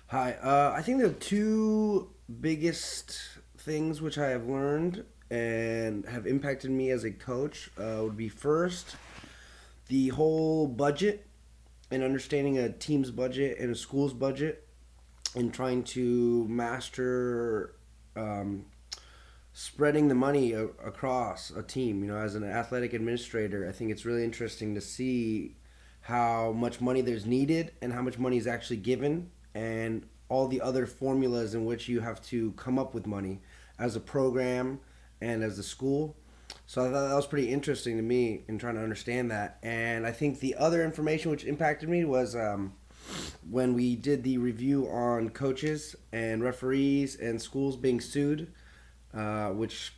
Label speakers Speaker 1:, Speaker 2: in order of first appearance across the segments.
Speaker 1: Hi. I think the two biggest things which I have learned and have impacted me as a coach would be first the whole budget and understanding a team's budget and a school's budget and trying to master um, spreading the money across a team. You know, as an athletic administrator, I think it's really interesting to see how much money there's needed and how much money is actually given, and all the other formulas in which you have to come up with money as a program and as a school. So I thought that was pretty interesting to me in trying to understand that. And I think the other information which impacted me was when we did the review on coaches and referees and schools being sued, which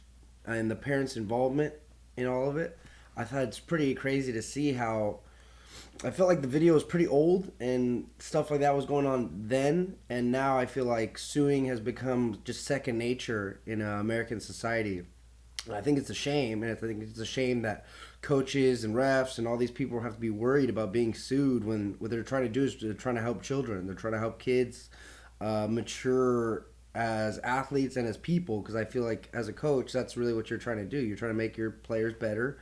Speaker 1: and the parents' involvement in all of it. I thought it's pretty crazy to see how I felt like the video was pretty old and stuff like that was going on then, and now I feel like suing has become just second nature in American society. And I think it's a shame, and I think it's a shame that coaches and refs and all these people have to be worried about being sued when what they're trying to do is they're trying to help children. They're trying to help kids mature as athletes and as people. Because I feel like as a coach, that's really what you're trying to do. You're trying to make your players better,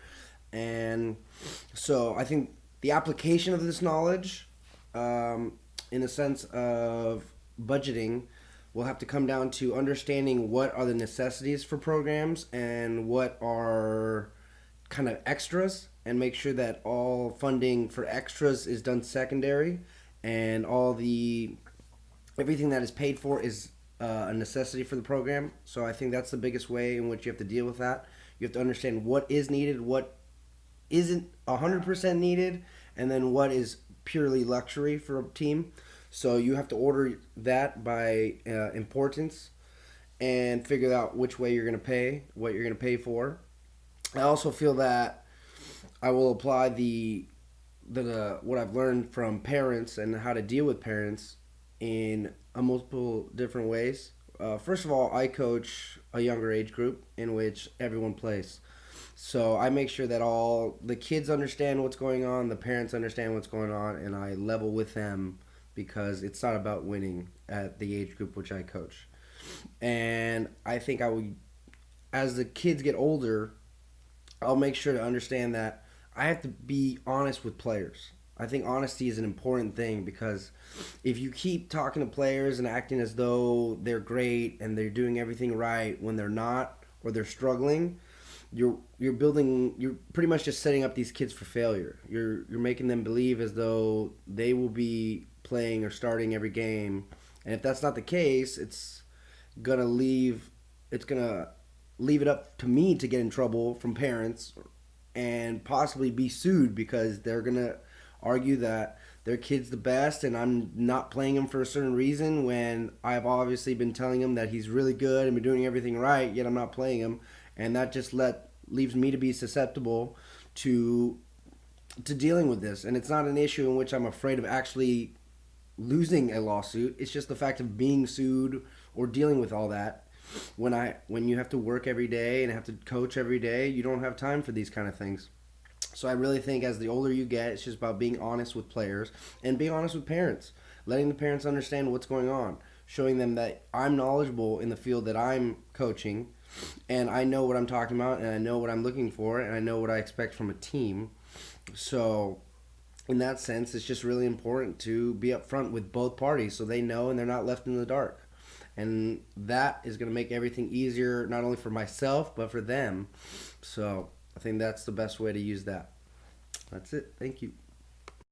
Speaker 1: and so I think the application of this knowledge, in the sense of budgeting, will have to come down to understanding what are the necessities for programs and what are kind of extras, and make sure that all funding for extras is done secondary, and all the everything that is paid for is a necessity for the program. So I think that's the biggest way in which you have to deal with that. You have to understand what is needed, what isn't 100% needed, and then what is purely luxury for a team. So you have to order that by importance and figure out which way you're going to pay, what you're going to pay for. I also feel that I will apply the what I've learned from parents and how to deal with parents in a multiple different ways. First of all, I coach a younger age group in which everyone plays. So I make sure that all the kids understand what's going on, the parents understand what's going on, and I level with them because it's not about winning at the age group which I coach. And I think I would, as the kids get older, I'll make sure to understand that I have to be honest with players. I think honesty is an important thing because if you keep talking to players and acting as though they're great and they're doing everything right when they're not, or they're struggling, you're pretty much just setting up these kids for failure. You're making them believe as though they will be playing or starting every game, and if that's not the case, gonna leave it's gonna leave it up to me to get in trouble from parents and possibly be sued because they're gonna argue that their kid's the best and I'm not playing him for a certain reason when I've obviously been telling him that he's really good and been doing everything right, yet I'm not playing him, and that just let leaves me to be susceptible to dealing with this. And it's not an issue in which I'm afraid of actually losing a lawsuit. It's just the fact of being sued or dealing with all that. When you have to work every day and have to coach every day, you don't have time for these kind of things. So I really think as the older you get, it's just about being honest with players and being honest with parents, letting the parents understand what's going on, showing them that I'm knowledgeable in the field that I'm coaching, and I know what I'm talking about, and I know what I'm looking for, and I know what I expect from a team. So in that sense, it's just really important to be upfront with both parties so they know and they're not left in the dark. And that is going to make everything easier, not only for myself, but for them. So I think that's the best way to use that. That's it. Thank you.